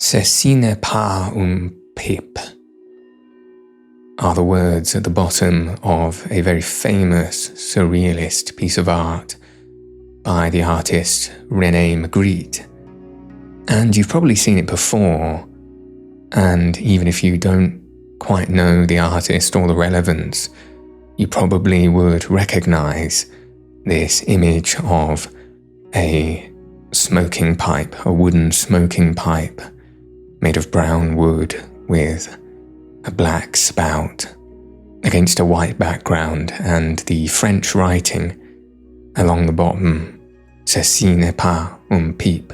Ceci n'est pas une pipe are the words at the bottom of a very famous surrealist piece of art by the artist René Magritte. And you've probably seen it before, and even if you don't quite know the artist or the relevance, you probably would recognize this image of a smoking pipe, a wooden smoking pipe made of brown wood with a black spout against a white background, and the French writing along the bottom, Ceci n'est pas une pipe,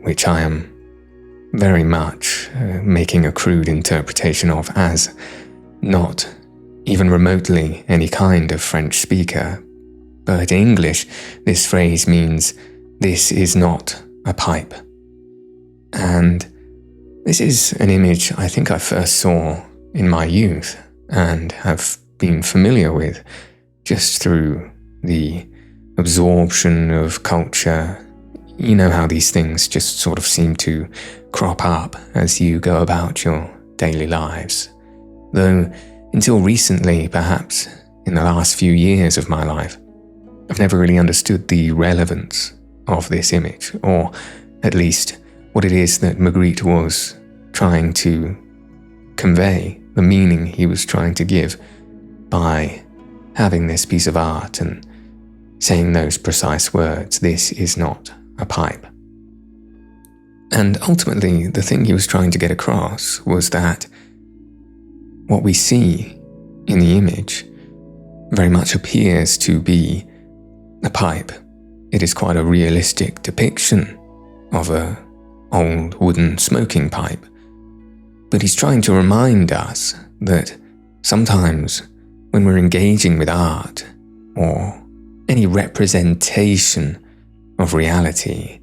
which I am very much making a crude interpretation of as not even remotely any kind of French speaker. But in English, this phrase means this is not a pipe. And this is an image I think I first saw in my youth and have been familiar with just through the absorption of culture. You know how these things just sort of seem to crop up as you go about your daily lives. Though until recently, perhaps in the last few years of my life, I've never really understood the relevance of this image, or at least what it is that Magritte was trying to convey, the meaning he was trying to give by having this piece of art and saying those precise words, this is not a pipe. And ultimately, the thing he was trying to get across was that what we see in the image very much appears to be a pipe. It is quite a realistic depiction of an old wooden smoking pipe. But he's trying to remind us that sometimes when we're engaging with art or any representation of reality,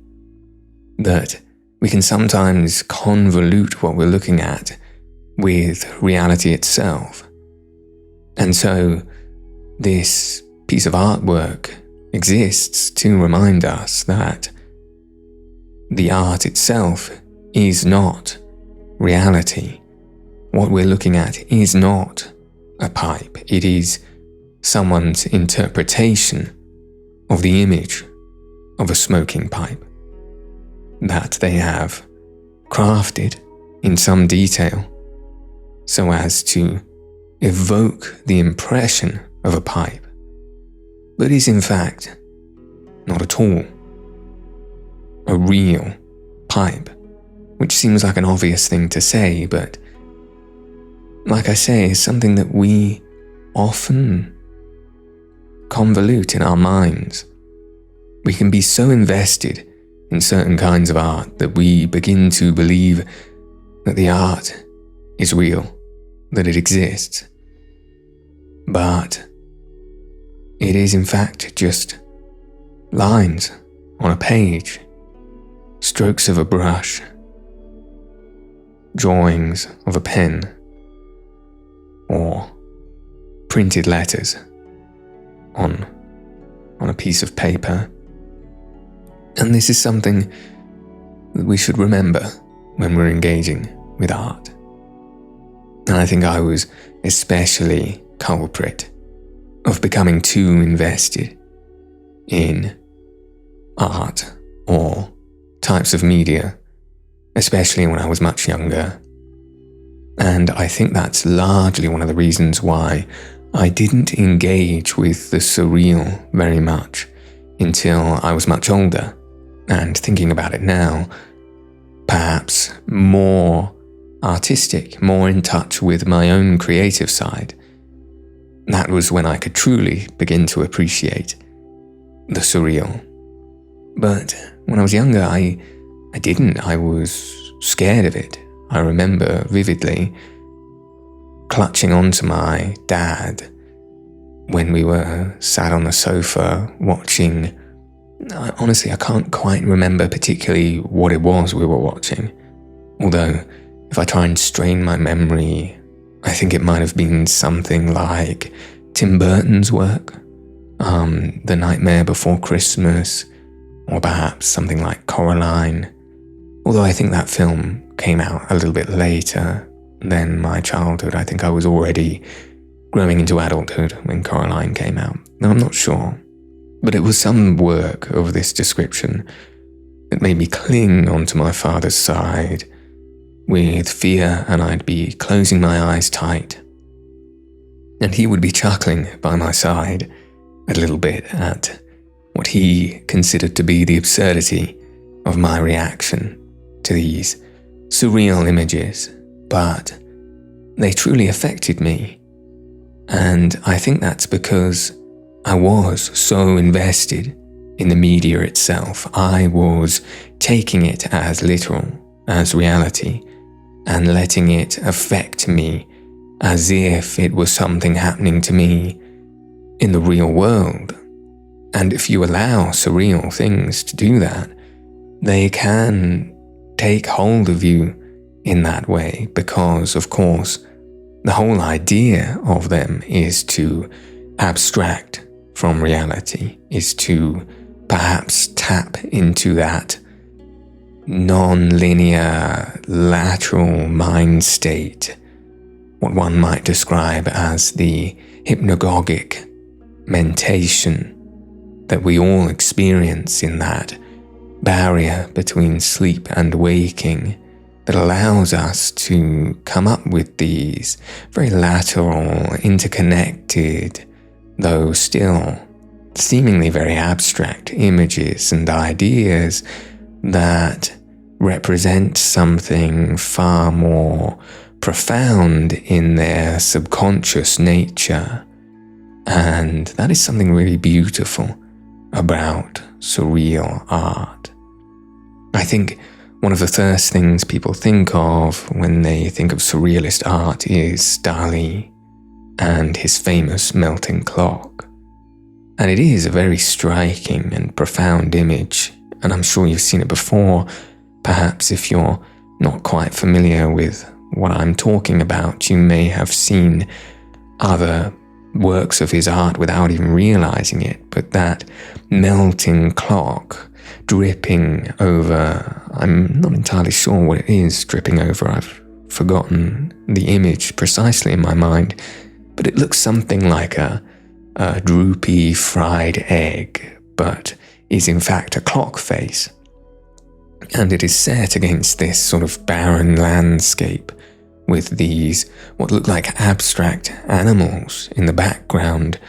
that we can sometimes convolute what we're looking at with reality itself. And so this piece of artwork exists to remind us that the art itself is not reality. What we're looking at is not a pipe. It is someone's interpretation of the image of a smoking pipe that they have crafted in some detail so as to evoke the impression of a pipe, but is in fact not at all a real pipe, which seems like an obvious thing to say, but like I say, is something that we often convolute in our minds. We can be so invested in certain kinds of art that we begin to believe that the art is real, that it exists. But it is in fact just lines on a page, strokes of a brush, drawings of a pen, or printed letters on a piece of paper. And this is something that we should remember when we're engaging with art. And I think I was especially culprit of becoming too invested in art or types of media, especially when I was much younger. And I think that's largely one of the reasons why I didn't engage with the surreal very much until I was much older. And thinking about it now, perhaps more artistic, more in touch with my own creative side. That was when I could truly begin to appreciate the surreal. But when I was younger, I didn't. I was scared of it. I remember vividly clutching onto my dad when we were sat on the sofa watching. Honestly, I can't quite remember particularly what it was we were watching. Although, if I try and strain my memory, I think it might have been something like Tim Burton's work, The Nightmare Before Christmas, or perhaps something like Coraline, Although I think that film came out a little bit later than my childhood. I think I was already growing into adulthood when Coraline came out. No, I'm not sure. But it was some work of this description that made me cling onto my father's side with fear, and I'd be closing my eyes tight. And he would be chuckling by my side a little bit at what he considered to be the absurdity of my reaction to these surreal images, but they truly affected me. And I think that's because I was so invested in the media itself. I was taking it as literal, as reality, and letting it affect me as if it was something happening to me in the real world. And if you allow surreal things to do that, they can take hold of you in that way, because, of course, the whole idea of them is to abstract from reality, is to perhaps tap into that non-linear, lateral mind state, what one might describe as the hypnagogic mentation that we all experience, in that barrier between sleep and waking that allows us to come up with these very lateral, interconnected, though still seemingly very abstract images and ideas that represent something far more profound in their subconscious nature. And that is something really beautiful about surreal art. I think one of the first things people think of when they think of surrealist art is Dali and his famous melting clock. And it is a very striking and profound image, and I'm sure you've seen it before. Perhaps if you're not quite familiar with what I'm talking about, you may have seen other works of his art without even realizing it, but that melting clock dripping over, I'm not entirely sure what it is dripping over, I've forgotten the image precisely in my mind, but it looks something like a droopy fried egg, but is in fact a clock face. And it is set against this sort of barren landscape with these what look like abstract animals in the background,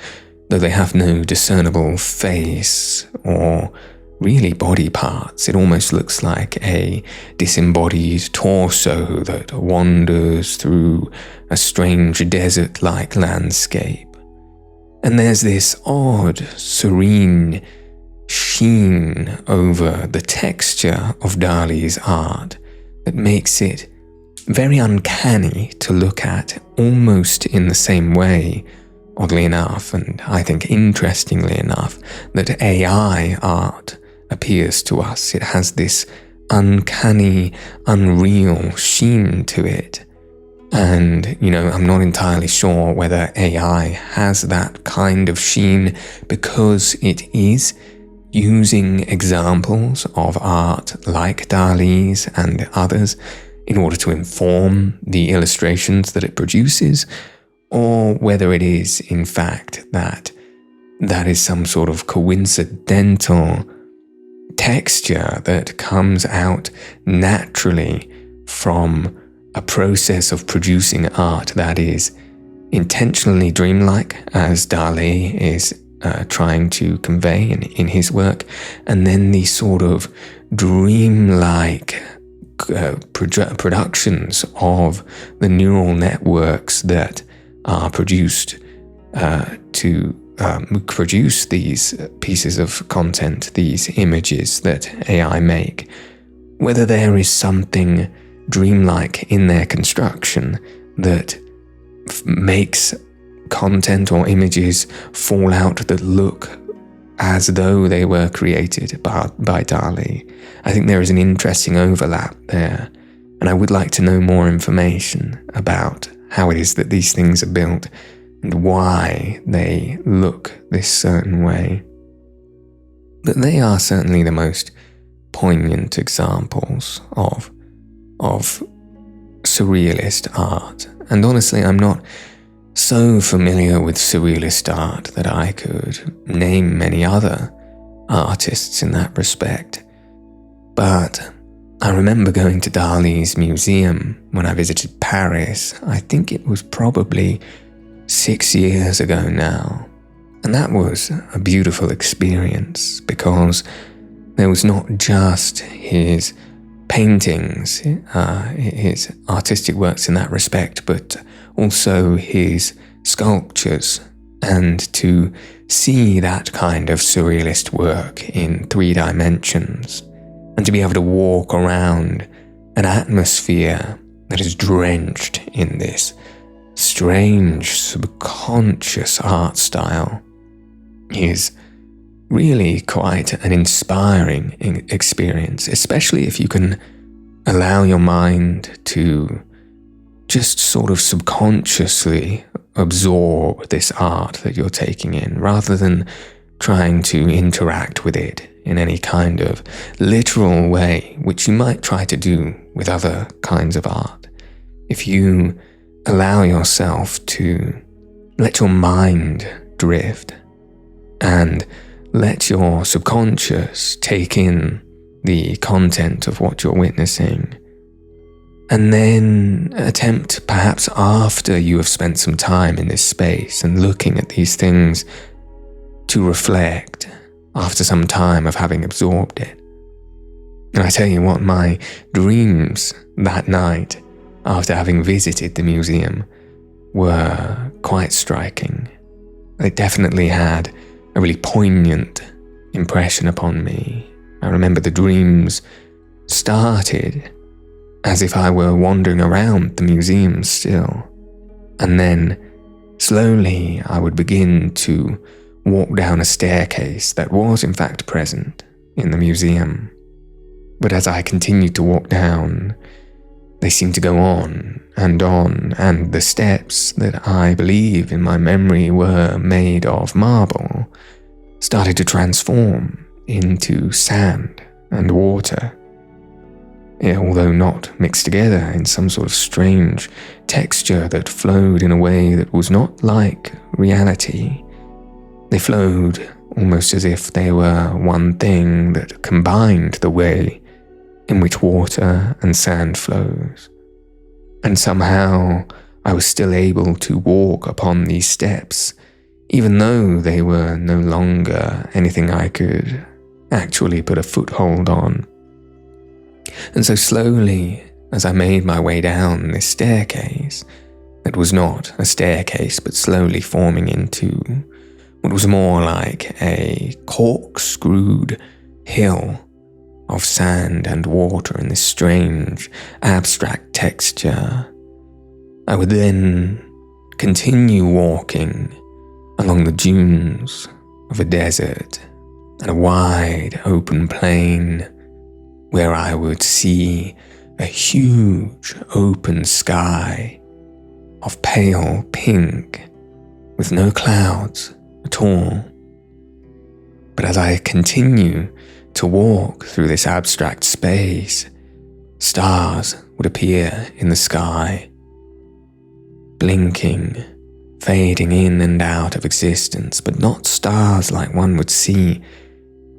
though they have no discernible face or really body parts. It almost looks like a disembodied torso that wanders through a strange desert-like landscape. And there's this odd, serene sheen over the texture of Dali's art that makes it very uncanny to look at, almost in the same way, oddly enough, and I think interestingly enough, that AI art appears to us. It has this uncanny, unreal sheen to it. And, I'm not entirely sure whether AI has that kind of sheen because it is using examples of art like Dali's and others in order to inform the illustrations that it produces, or whether it is, in fact, that is some sort of coincidental texture that comes out naturally from a process of producing art that is intentionally dreamlike, as Dali is trying to convey in his work, and then these sort of dreamlike productions of the neural networks that are produced to produce these pieces of content, these images that AI make. Whether there is something dreamlike in their construction that makes content or images fall out that look as though they were created by Dali. I think there is an interesting overlap there, and I would like to know more information about how it is that these things are built and why they look this certain way. But they are certainly the most poignant examples of surrealist art. And honestly, I'm not so familiar with surrealist art that I could name many other artists in that respect. But I remember going to Dali's museum when I visited Paris. I think it was probably 6 years ago now. And that was a beautiful experience because there was not just his paintings, his artistic works in that respect, but also his sculptures. And to see that kind of surrealist work in 3 dimensions, and to be able to walk around an atmosphere that is drenched in this strange subconscious art style, is really quite an inspiring experience, especially if you can allow your mind to just sort of subconsciously absorb this art that you're taking in, rather than trying to interact with it in any kind of literal way, which you might try to do with other kinds of art. If you allow yourself to let your mind drift and let your subconscious take in the content of what you're witnessing, and then attempt, perhaps after you have spent some time in this space and looking at these things, to reflect after some time of having absorbed it. And I tell you what, my dreams that night, after having visited the museum, were quite striking. They definitely had a really poignant impression upon me. I remember the dreams started as if I were wandering around the museum still, and then slowly I would begin to walk down a staircase that was in fact present in the museum. But as I continued to walk down, they seemed to go on, and the steps that I believe in my memory were made of marble started to transform into sand and water, although not mixed together in some sort of strange texture that flowed in a way that was not like reality. They flowed almost as if they were one thing that combined the way in which water and sand flows. And somehow I was still able to walk upon these steps, even though they were no longer anything I could actually put a foothold on. And so slowly, as I made my way down this staircase, that was not a staircase but slowly forming into what was more like a corkscrewed hill of sand and water in this strange, abstract texture, I would then continue walking along the dunes of a desert and a wide open plain where I would see a huge open sky of pale pink with no clouds at all. But as I continue to walk through this abstract space, stars would appear in the sky, blinking, fading in and out of existence, but not stars like one would see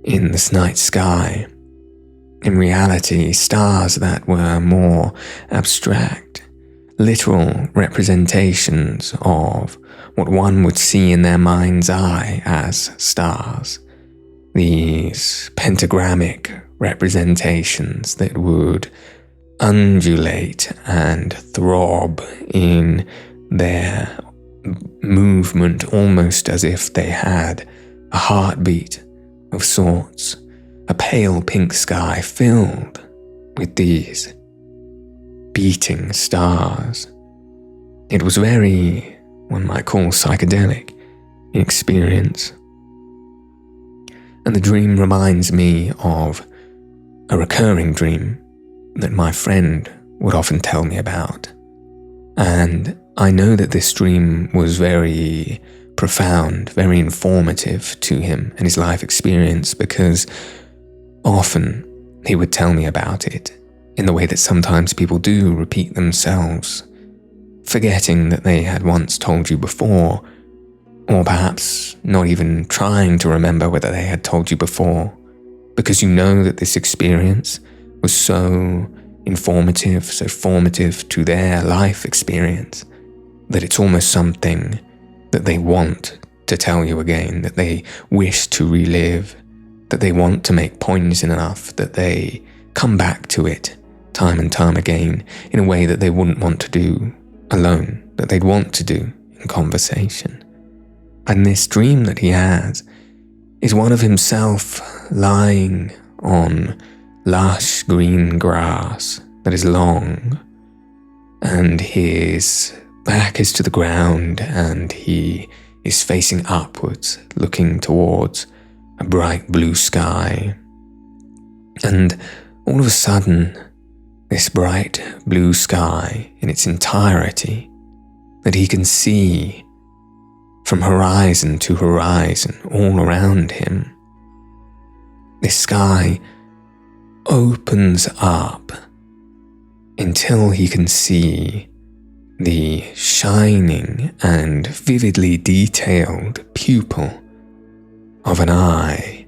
in this night sky. In reality, stars that were more abstract, literal representations of what one would see in their mind's eye as stars. These pentagrammic representations that would undulate and throb in their movement almost as if they had a heartbeat of sorts, a pale pink sky filled with these beating stars. It was very, one might call, psychedelic in experience. And the dream reminds me of a recurring dream that my friend would often tell me about. And I know that this dream was very profound, very informative to him and his life experience, because often he would tell me about it in the way that sometimes people do repeat themselves, forgetting that they had once told you before, or perhaps not even trying to remember whether they had told you before, because you know that this experience was so informative, so formative to their life experience, that it's almost something that they want to tell you again, that they wish to relive, that they want to make poignant enough that they come back to it time and time again in a way that they wouldn't want to do alone, that they'd want to do in conversation. And this dream that he has is one of himself lying on lush green grass that is long, and his back is to the ground and he is facing upwards, looking towards a bright blue sky. And all of a sudden, this bright blue sky in its entirety that he can see from horizon to horizon all around him, this sky opens up until he can see the shining and vividly detailed pupil of an eye,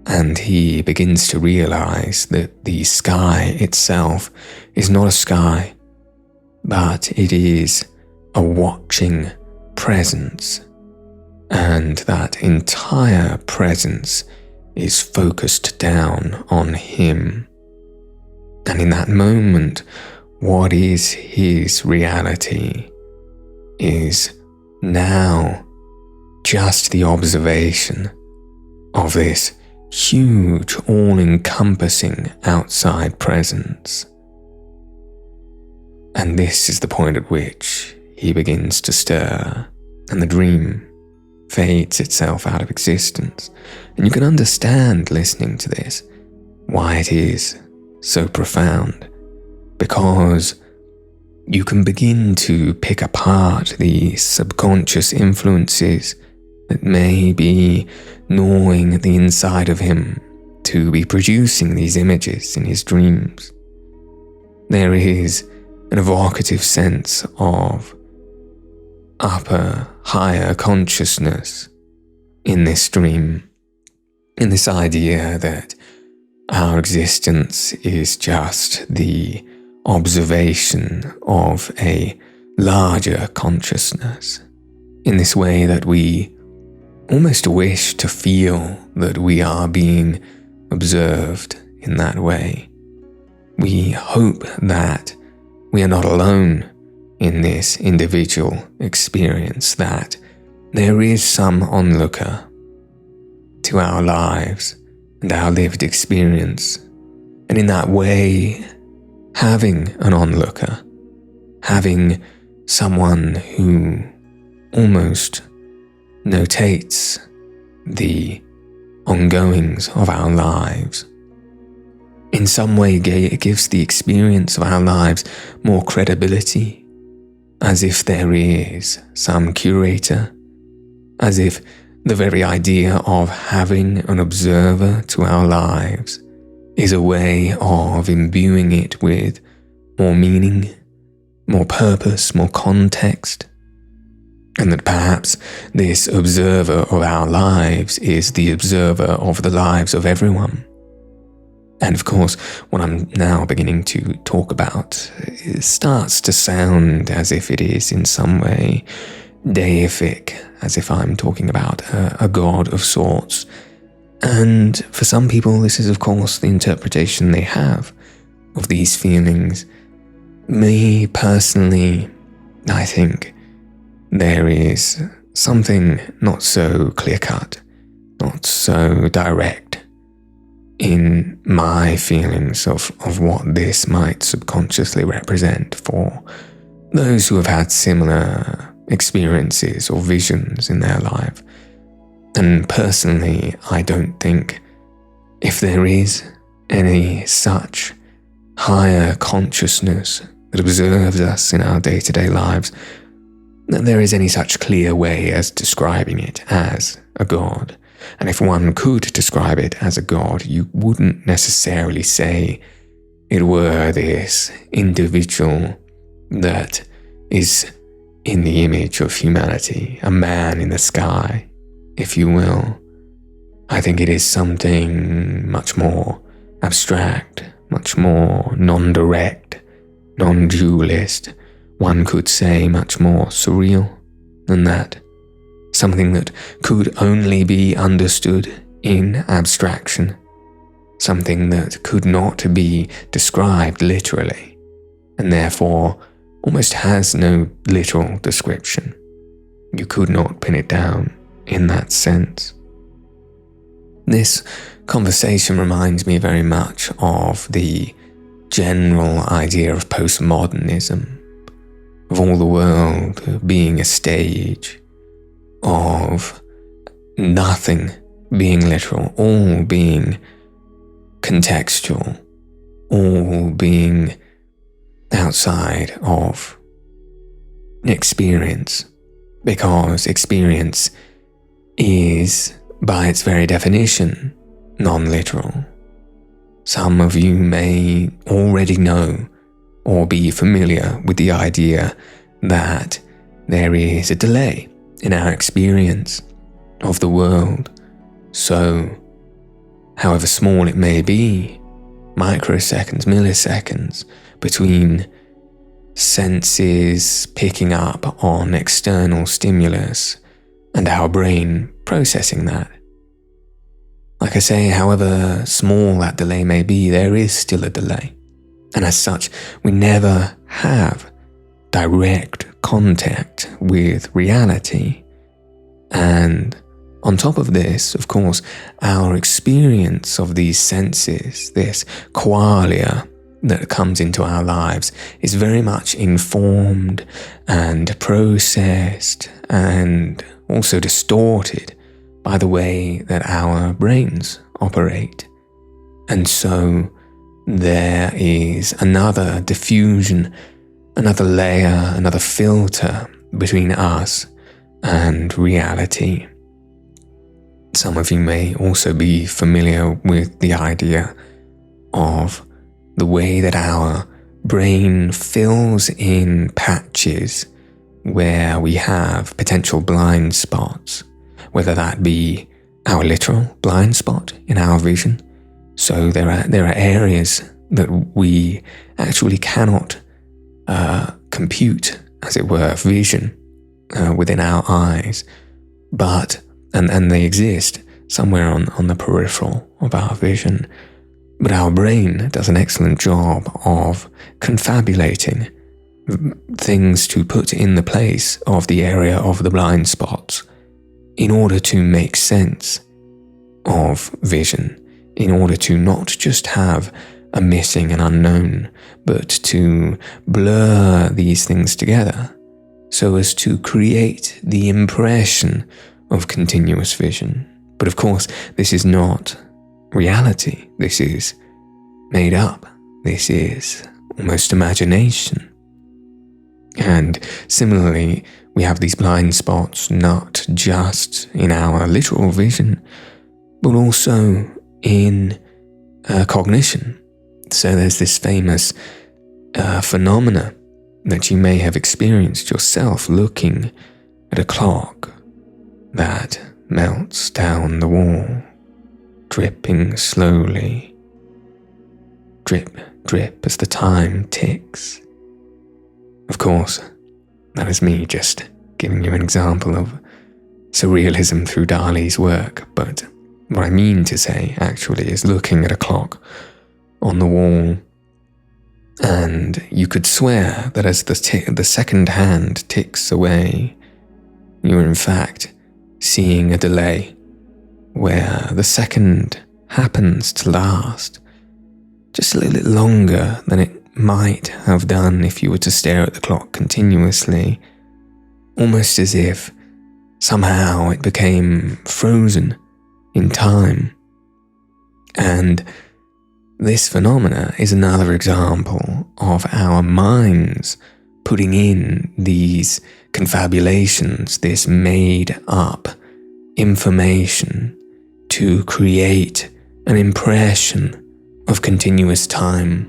and he begins to realize that the sky itself is not a sky, but it is a watching presence, and that entire presence is focused down on him. And in that moment, what is his reality is now just the observation of this huge, all-encompassing outside presence. And this is the point at which he begins to stir, and the dream fades itself out of existence. And you can understand, listening to this, why it is so profound, because you can begin to pick apart the subconscious influences that may be gnawing at the inside of him to be producing these images in his dreams. There is an evocative sense of upper, higher consciousness in this dream, in this idea that our existence is just the observation of a larger consciousness, in this way that we almost wish to feel that we are being observed in that way. We hope that we are not alone in this individual experience, that there is some onlooker to our lives and our lived experience, and in that way, having an onlooker, having someone who almost notates the ongoings of our lives, in some way it gives the experience of our lives more credibility, as if there is some curator, as if the very idea of having an observer to our lives is a way of imbuing it with more meaning, more purpose, more context, and that perhaps this observer of our lives is the observer of the lives of everyone. And of course, what I'm now beginning to talk about starts to sound as if it is in some way deific, as if I'm talking about a god of sorts. And for some people, this is of course the interpretation they have of these feelings. Me personally, I think there is something not so clear-cut, not so direct in my feelings of what this might subconsciously represent for those who have had similar experiences or visions in their life. And personally, I don't think, if there is any such higher consciousness that observes us in our day-to-day lives, that there is any such clear way as describing it as a god. And if one could describe it as a god, you wouldn't necessarily say it were this individual that is in the image of humanity, a man in the sky, if you will. I think it is something much more abstract, much more non-direct, non-dualist, one could say much more surreal than that. Something that could only be understood in abstraction. Something that could not be described literally, and therefore almost has no literal description. You could not pin it down in that sense. This conversation reminds me very much of the general idea of postmodernism, of all the world being a stage, of nothing being literal, all being contextual, all being outside of experience, because experience is, by its very definition, non-literal. Some of you may already know or be familiar with the idea that there is a delay in our experience of the world. So, however small it may be, microseconds, milliseconds, between senses picking up on external stimulus and our brain processing that. Like I say, however small that delay may be, there is still a delay. And as such, we never have direct contact with reality. And on top of this, of course, our experience of these senses, this qualia that comes into our lives, is very much informed and processed and also distorted by the way that our brains operate. And so there is another diffusion, another layer, another filter between us and reality. Some of you may also be familiar with the idea of the way that our brain fills in patches where we have potential blind spots, whether that be our literal blind spot in our vision. So there are areas that we actually cannot compute, as it were, vision within our eyes, but and they exist somewhere on the peripheral of our vision. But our brain does an excellent job of confabulating things to put in the place of the area of the blind spots in order to make sense of vision, in order to not just have a missing and unknown, but to blur these things together so as to create the impression of continuous vision. But of course, this is not reality. This is made up. This is almost imagination. And similarly, we have these blind spots not just in our literal vision, but also in cognition. So there's this famous phenomena that you may have experienced yourself, looking at a clock that melts down the wall, dripping slowly, drip, drip, as the time ticks. Of course, that is me just giving you an example of surrealism through Dali's work, but what I mean to say actually is looking at a clock on the wall, and you could swear that as the second hand ticks away, you are in fact seeing a delay where the second happens to last just a little bit longer than it might have done if you were to stare at the clock continuously, almost as if somehow it became frozen in time. And this phenomena is another example of our minds putting in these confabulations, this made up information to create an impression of continuous time.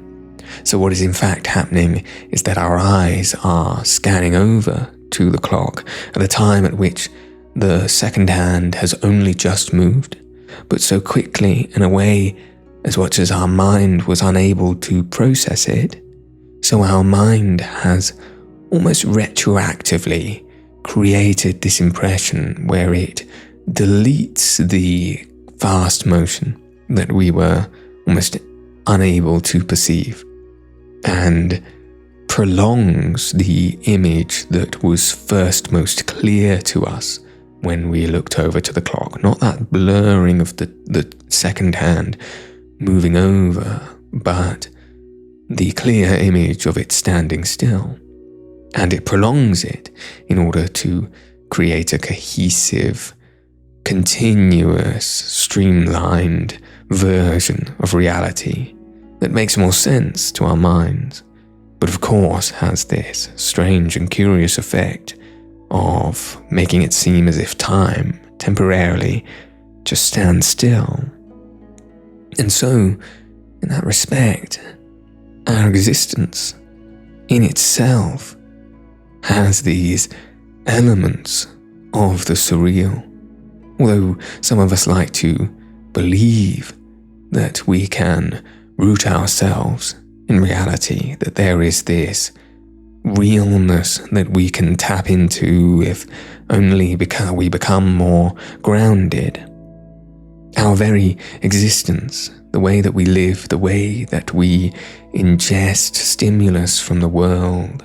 So what is in fact happening is that our eyes are scanning over to the clock at the time at which the second hand has only just moved, but so quickly in a way as much as our mind was unable to process it. So our mind has almost retroactively created this impression where it deletes the fast motion that we were almost unable to perceive and prolongs the image that was first most clear to us when we looked over to the clock. Not that blurring of the second hand moving over, but the clear image of it standing still. And it prolongs it in order to create a cohesive, continuous, streamlined version of reality that makes more sense to our minds, but of course has this strange and curious effect of making it seem as if time temporarily just stands still. And so, in that respect, our existence in itself has these elements of the surreal, although some of us like to believe that we can root ourselves in reality, that there is this realness that we can tap into if only we become more grounded. Our very existence, the way that we live, the way that we ingest stimulus from the world,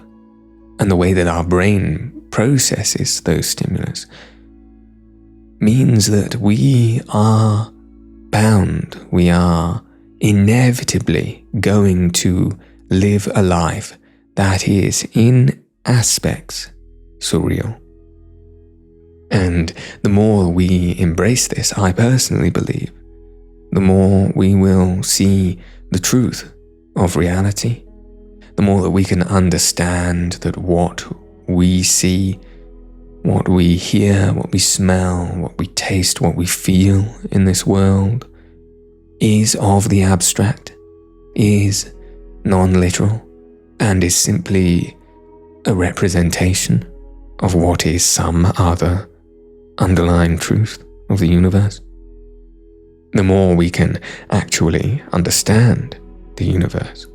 and the way that our brain processes those stimulus, means that we are bound, we are inevitably going to live a life that is in aspects surreal. And the more we embrace this, I personally believe, the more we will see the truth of reality, the more that we can understand that what we see, what we hear, what we smell, what we taste, what we feel in this world is of the abstract, is non-literal, and is simply a representation of what is some other underlying truth of the universe. The more we can actually understand the universe.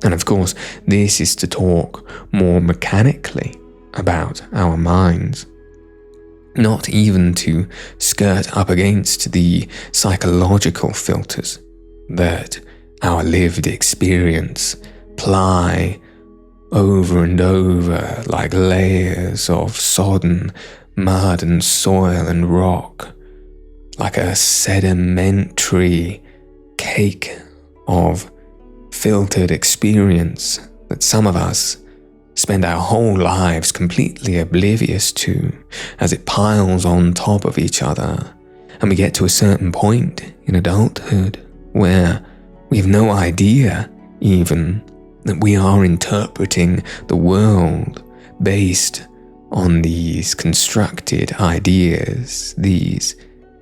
And of course, this is to talk more mechanically about our minds, not even to skirt up against the psychological filters that our lived experience ply over and over like layers of sodden mud and soil and rock, like a sedimentary cake of filtered experience that some of us spend our whole lives completely oblivious to as it piles on top of each other, and we get to a certain point in adulthood where we have no idea even that we are interpreting the world based on these constructed ideas, these,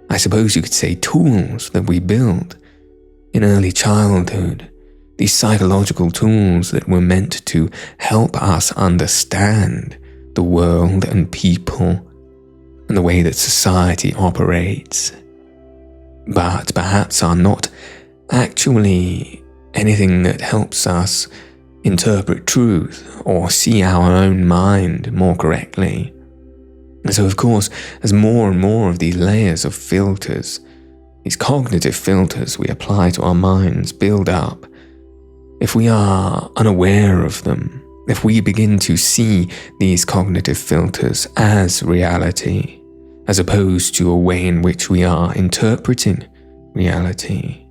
I suppose you could say, tools that we build in early childhood, these psychological tools that were meant to help us understand the world and people and the way that society operates, but perhaps are not actually anything that helps us interpret truth or see our own mind more correctly. And so, of course, as more and more of these layers of filters, these cognitive filters we apply to our minds build up, if we are unaware of them, if we begin to see these cognitive filters as reality, as opposed to a way in which we are interpreting reality,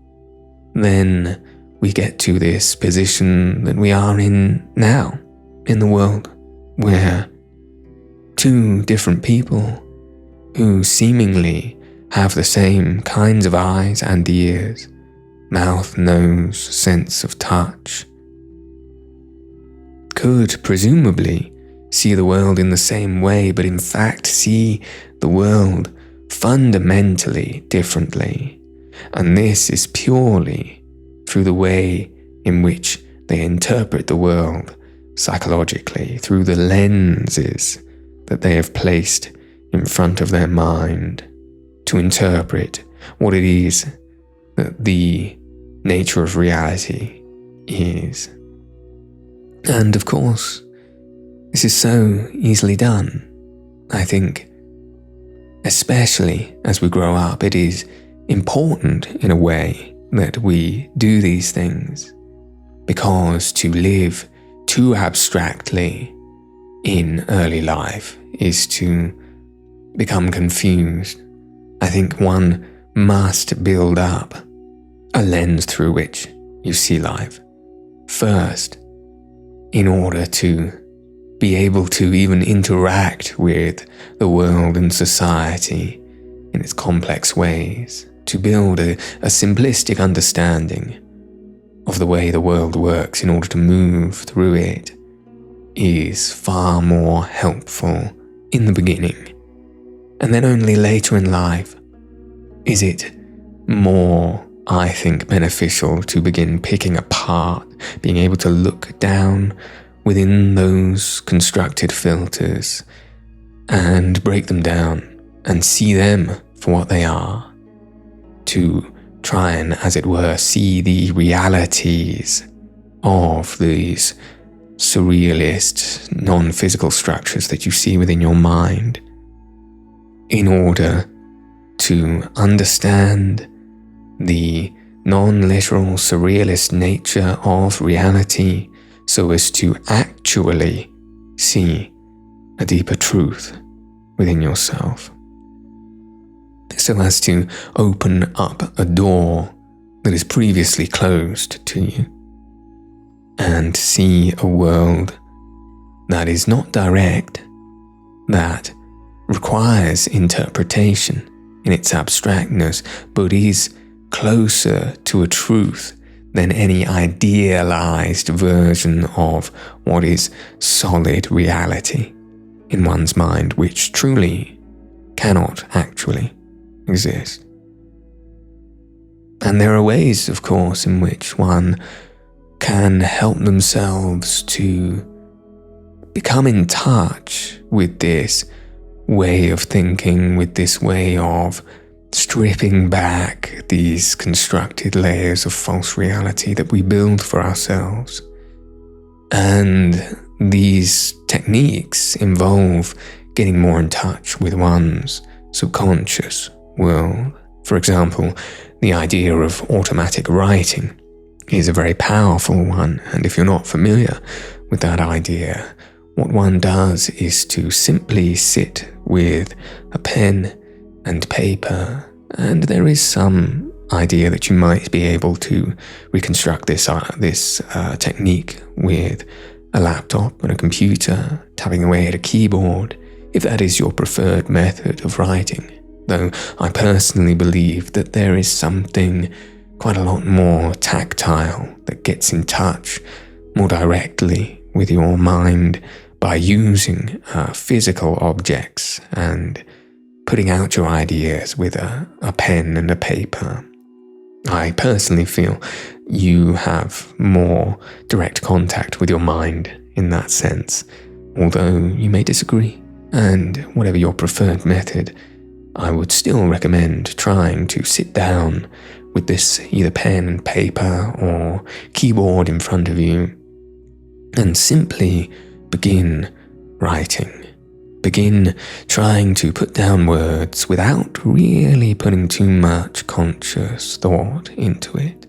then we get to this position that we are in now in the world, where two different people who seemingly have the same kinds of eyes and ears, mouth, nose, sense of touch, could presumably see the world in the same way, but in fact see the world fundamentally differently, and this is purely through the way in which they interpret the world psychologically, through the lenses that they have placed in front of their mind to interpret what it is that the nature of reality is. And of course, this is so easily done. I think, especially as we grow up, it is important in a way that we do these things, because to live too abstractly in early life is to become confused. I think one must build up a lens through which you see life first, in order to be able to even interact with the world and society in its complex ways, to build a simplistic understanding of the way the world works in order to move through it is far more helpful in the beginning. And then only later in life is it more, I think, beneficial to begin picking apart, being able to look down within those constructed filters and break them down and see them for what they are, to try and, as it were, see the realities of these surrealist, non-physical structures that you see within your mind, in order to understand the non-literal surrealist nature of reality, so as to actually see a deeper truth within yourself, so as to open up a door that is previously closed to you, and see a world that is not direct, that requires interpretation in its abstractness, but is closer to a truth than any idealized version of what is solid reality in one's mind, which truly cannot actually exist. And there are ways, of course, in which one can help themselves to become in touch with this way of thinking, with this way of stripping back these constructed layers of false reality that we build for ourselves. And these techniques involve getting more in touch with one's subconscious world. For example, the idea of automatic writing is a very powerful one, and if you're not familiar with that idea, what one does is to simply sit with a pen and paper, and there is some idea that you might be able to reconstruct this technique with a laptop and a computer, tapping away at a keyboard, if that is your preferred method of writing. Though I personally believe that there is something quite a lot more tactile that gets in touch more directly with your mind by using physical objects and putting out your ideas with a pen and a paper. I personally feel you have more direct contact with your mind in that sense, although you may disagree, and whatever your preferred method, I would still recommend trying to sit down with this either pen and paper or keyboard in front of you and simply begin writing. Begin trying to put down words without really putting too much conscious thought into it.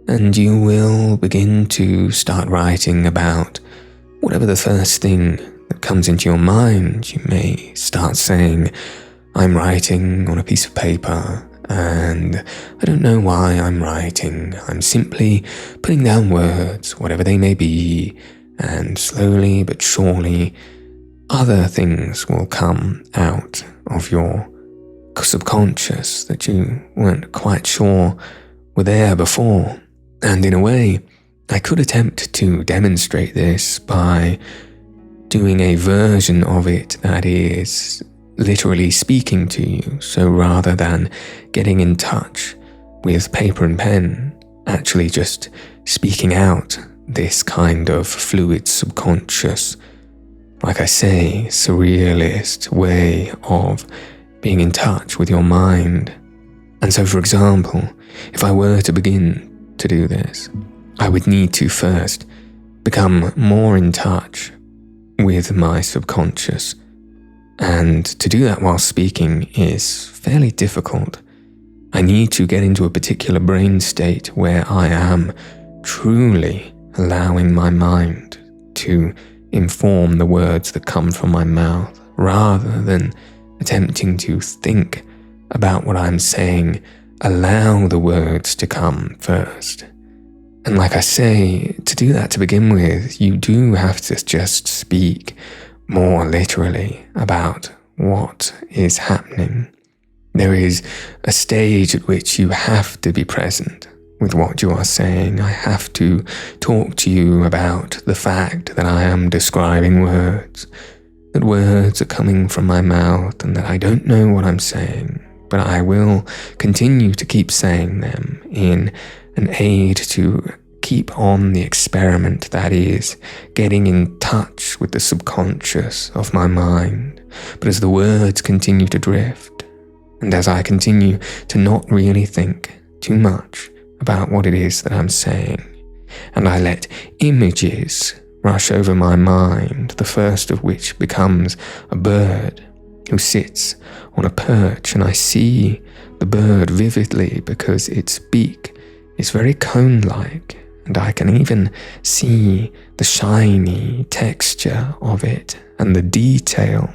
And you will begin to start writing about whatever the first thing that comes into your mind. You may start saying, I'm writing on a piece of paper, and I don't know why I'm writing. I'm simply putting down words, whatever they may be, and slowly but surely other things will come out of your subconscious that you weren't quite sure were there before. And in a way, I could attempt to demonstrate this by doing a version of it that is literally speaking to you. So rather than getting in touch with paper and pen, actually just speaking out this kind of fluid subconscious, like I say, surrealist way of being in touch with your mind. And so, for example, if I were to begin to do this, I would need to first become more in touch with my subconscious. And to do that while speaking is fairly difficult. I need to get into a particular brain state where I am truly allowing my mind to inform the words that come from my mouth, rather than attempting to think about what I'm saying. Allow the words to come first. And like I say, to do that to begin with, you do have to just speak more literally about what is happening. There is a stage at which you have to be present with what you are saying. I have to talk to you about the fact that I am describing words, that words are coming from my mouth and that I don't know what I'm saying, but I will continue to keep saying them in an aid to keep on the experiment that is getting in touch with the subconscious of my mind. But as the words continue to drift, and as I continue to not really think too much about what it is that I'm saying, and I let images rush over my mind, the first of which becomes a bird who sits on a perch, and I see the bird vividly because its beak is very cone-like, and I can even see the shiny texture of it and the detail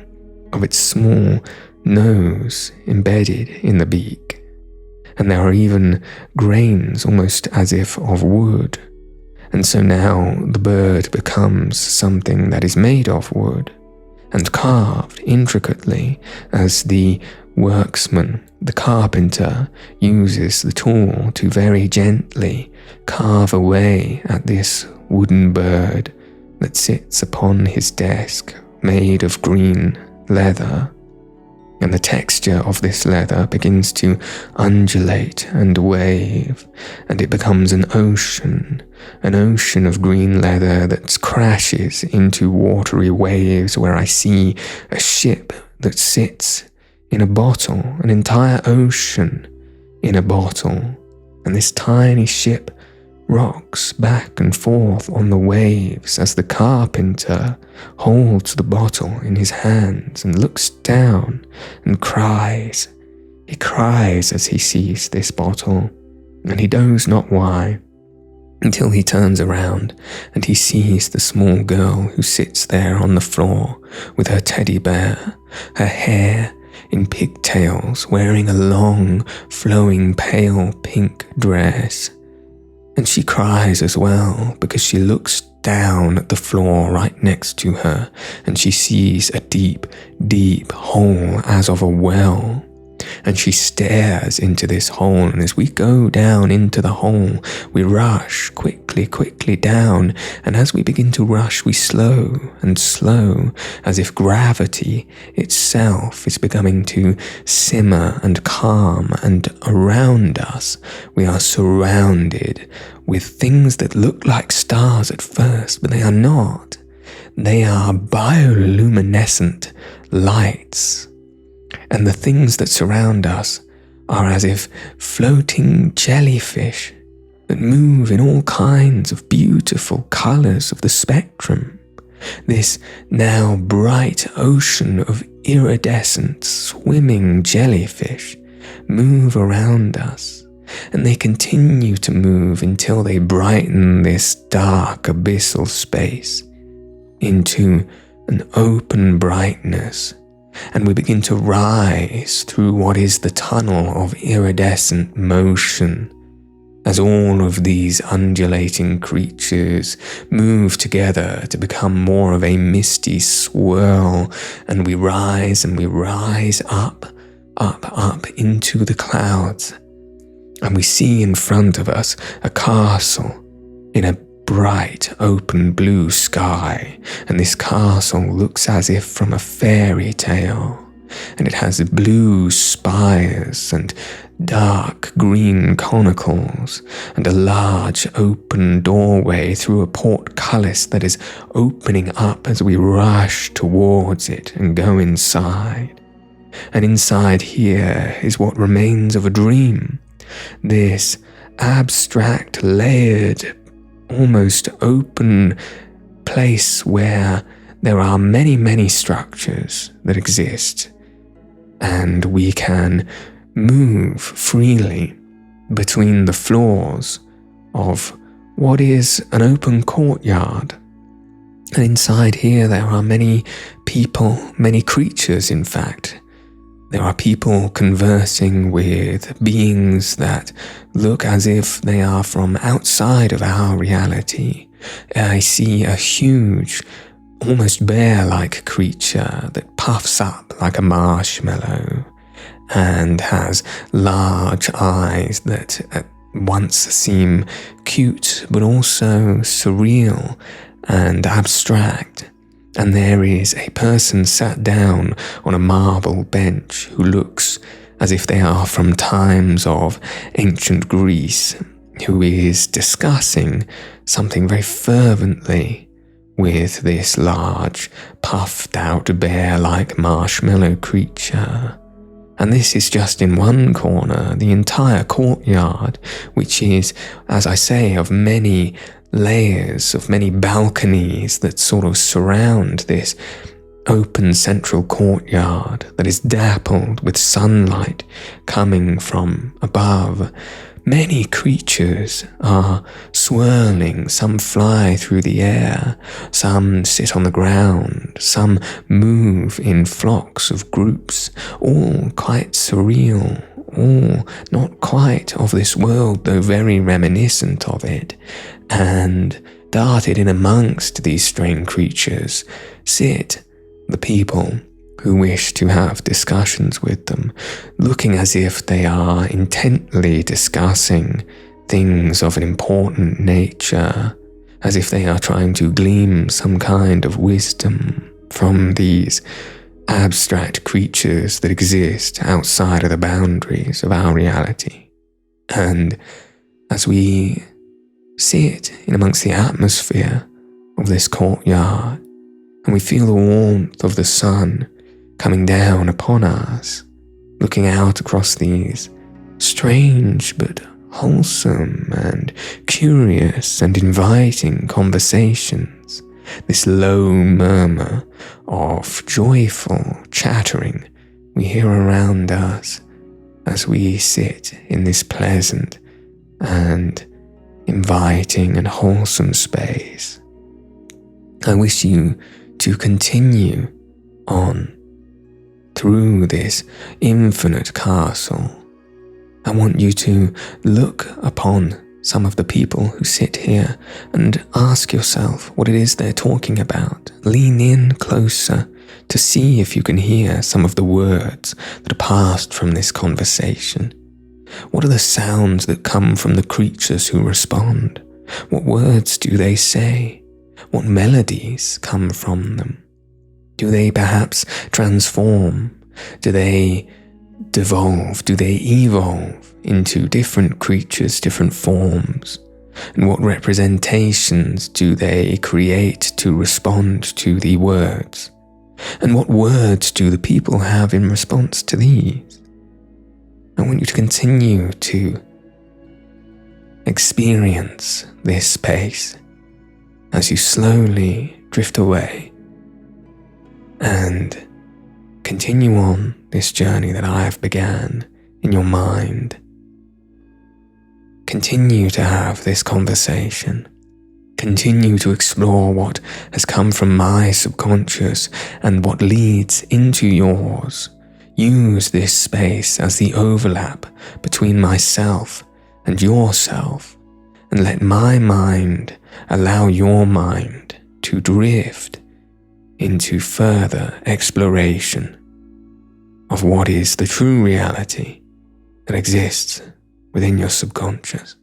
of its small nose embedded in the beak. And there are even grains almost as if of wood. And so now the bird becomes something that is made of wood and carved intricately as the worksman, the carpenter, uses the tool to very gently carve away at this wooden bird that sits upon his desk made of green leather. And the texture of this leather begins to undulate and wave, and it becomes an ocean of green leather that crashes into watery waves where I see a ship that sits in a bottle, an entire ocean in a bottle, and this tiny ship rocks back and forth on the waves as the carpenter holds the bottle in his hands and looks down and cries. He cries as he sees this bottle, and he knows not why, until he turns around and he sees the small girl who sits there on the floor with her teddy bear, her hair in pigtails, wearing a long, flowing, pale pink dress. And she cries as well because she looks down at the floor right next to her and she sees a deep, deep hole as of a well. And she stares into this hole, and as we go down into the hole, we rush quickly down, and as we begin to rush, we slow and slow, as if gravity itself is beginning to simmer and calm, and around us we are surrounded with things that look like stars at first, but they are not. They are bioluminescent lights. And the things that surround us are as if floating jellyfish that move in all kinds of beautiful colours of the spectrum. This now bright ocean of iridescent swimming jellyfish move around us, and they continue to move until they brighten this dark abyssal space into an open brightness. And we begin to rise through what is the tunnel of iridescent motion, as all of these undulating creatures move together to become more of a misty swirl, and we rise up into the clouds, and we see in front of us a castle in a bright open blue sky, and this castle looks as if from a fairy tale, and it has blue spires and dark green conicals, and a large open doorway through a portcullis that is opening up as we rush towards it and go inside. And inside here is what remains of a dream, this abstract, layered, almost open place where there are many, many structures that exist, and we can move freely between the floors of what is an open courtyard. And inside here there are many people, many creatures in fact. There are people conversing with beings that look as if they are from outside of our reality. I see a huge, almost bear-like creature that puffs up like a marshmallow and has large eyes that at once seem cute but also surreal and abstract. And there is a person sat down on a marble bench who looks as if they are from times of ancient Greece, who is discussing something very fervently with this large, puffed-out bear-like marshmallow creature. And this is just in one corner, the entire courtyard, which is, as I say, of many layers, of many balconies that sort of surround this open central courtyard that is dappled with sunlight coming from above. Many creatures are swirling, some fly through the air, some sit on the ground, some move in flocks of groups, all quite surreal, all not quite of this world, though very reminiscent of it. And darted in amongst these strange creatures sit the people who wish to have discussions with them, looking as if they are intently discussing things of an important nature, as if they are trying to glean some kind of wisdom from these abstract creatures that exist outside of the boundaries of our reality. And as we sit in amongst the atmosphere of this courtyard, and we feel the warmth of the sun coming down upon us, looking out across these strange but wholesome and curious and inviting conversations, this low murmur of joyful chattering we hear around us as we sit in this pleasant and inviting and wholesome space. I wish you to continue on through this infinite castle. I want you to look upon some of the people who sit here and ask yourself what it is they're talking about. Lean in closer to see if you can hear some of the words that are passed from this conversation. What are the sounds that come from the creatures who respond? What words do they say? What melodies come from them? Do they perhaps transform? Do they devolve? Do they evolve into different creatures, different forms? And what representations do they create to respond to the words? And what words do the people have in response to these? I want you to continue to experience this space as you slowly drift away and continue on this journey that I have began in your mind. Continue to have this conversation. Continue to explore what has come from my subconscious and what leads into yours. Use this space as the overlap between myself and yourself, and let my mind allow your mind to drift into further exploration of what is the true reality that exists within your subconscious.